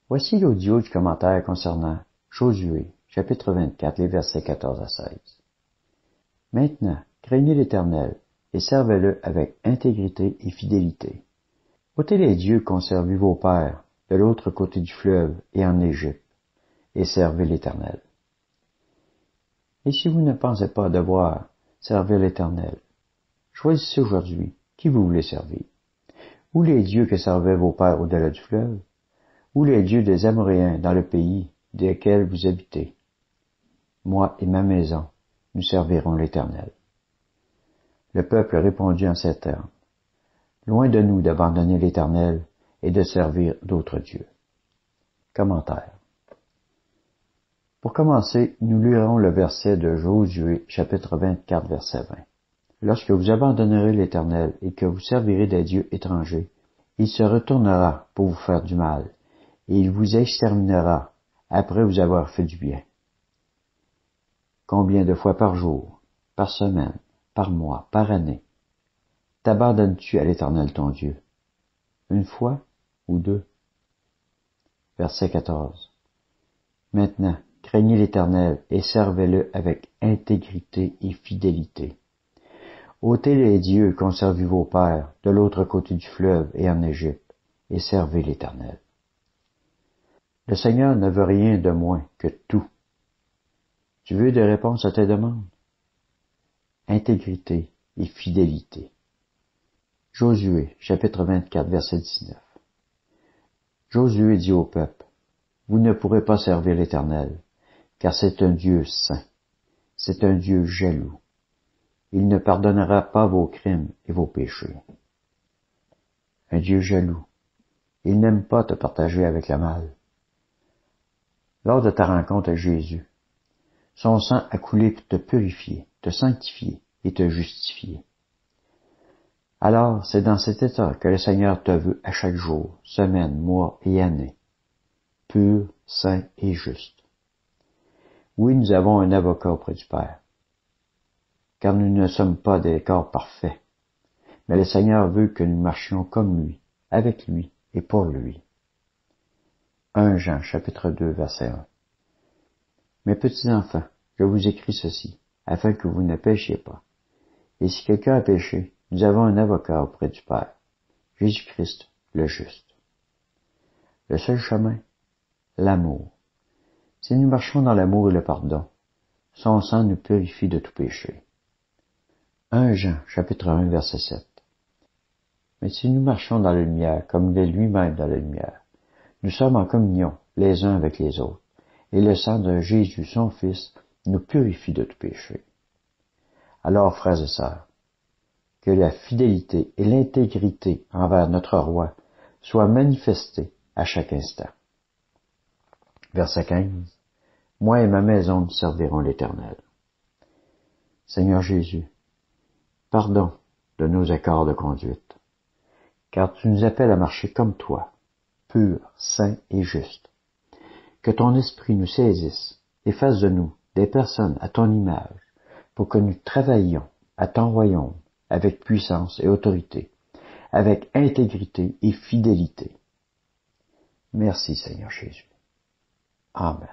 Voici l'audio du commentaire concernant Josué, chapitre 24, les versets 14 à 16. Maintenant, craignez l'Éternel et servez-le avec intégrité et fidélité. Ôtez les dieux qu'ont servi vos pères de l'autre côté du fleuve et en Égypte, et servez l'Éternel. Et si vous ne pensez pas devoir servir l'Éternel, choisissez aujourd'hui qui vous voulez servir. Ou les dieux que servaient vos pères au-delà du fleuve, ou les dieux des Amoréens dans le pays desquels vous habitez. Moi et ma maison, nous servirons l'Éternel. Le peuple répondit en ces termes. Loin de nous d'abandonner l'Éternel et de servir d'autres dieux. Commentaire. Pour commencer, nous lirons le verset de Josué, chapitre 24, verset 20. Lorsque vous abandonnerez l'Éternel et que vous servirez des dieux étrangers, il se retournera pour vous faire du mal, et il vous exterminera après vous avoir fait du bien. Combien de fois par jour, par semaine, par mois, par année, t'abandonnes-tu à l'Éternel ton Dieu? Une fois ou deux? Verset 14. Maintenant, craignez l'Éternel et servez-le avec intégrité et fidélité. Ôtez les dieux qu'ont servi vos pères de l'autre côté du fleuve et en Égypte, et servez l'Éternel. Le Seigneur ne veut rien de moins que tout. Tu veux des réponses à tes demandes? Intégrité et fidélité. Josué, chapitre 24, verset 19. Josué dit au peuple, vous ne pourrez pas servir l'Éternel, car c'est un Dieu saint, c'est un Dieu jaloux. Il ne pardonnera pas vos crimes et vos péchés. Un Dieu jaloux. Il n'aime pas te partager avec le mal. Lors de ta rencontre avec Jésus, son sang a coulé pour te purifier, te sanctifier et te justifier. Alors, c'est dans cet état que le Seigneur te veut à chaque jour, semaine, mois et année, pur, saint et juste. Oui, nous avons un avocat auprès du Père, car nous ne sommes pas des corps parfaits, mais le Seigneur veut que nous marchions comme lui, avec lui et pour lui. 1 Jean, chapitre 2, verset 1. Mes petits enfants, je vous écris ceci, afin que vous ne péchiez pas. Et si quelqu'un a péché, nous avons un avocat auprès du Père, Jésus-Christ, le juste. Le seul chemin, l'amour. Si nous marchons dans l'amour et le pardon, son sang nous purifie de tout péché. 1 Jean, chapitre 1, verset 7. Mais si nous marchons dans la lumière, comme il est lui-même dans la lumière, nous sommes en communion les uns avec les autres, et le sang de Jésus, son Fils, nous purifie de tout péché. Alors, frères et sœurs, que la fidélité et l'intégrité envers notre roi soient manifestées à chaque instant. Verset 15. Moi et ma maison nous servirons l'Éternel. Seigneur Jésus, pardon de nos accords de conduite, car tu nous appelles à marcher comme toi, pur, saint et juste. Que ton esprit nous saisisse et fasse de nous des personnes à ton image, pour que nous travaillions à ton royaume avec puissance et autorité, avec intégrité et fidélité. Merci Seigneur Jésus. Amen.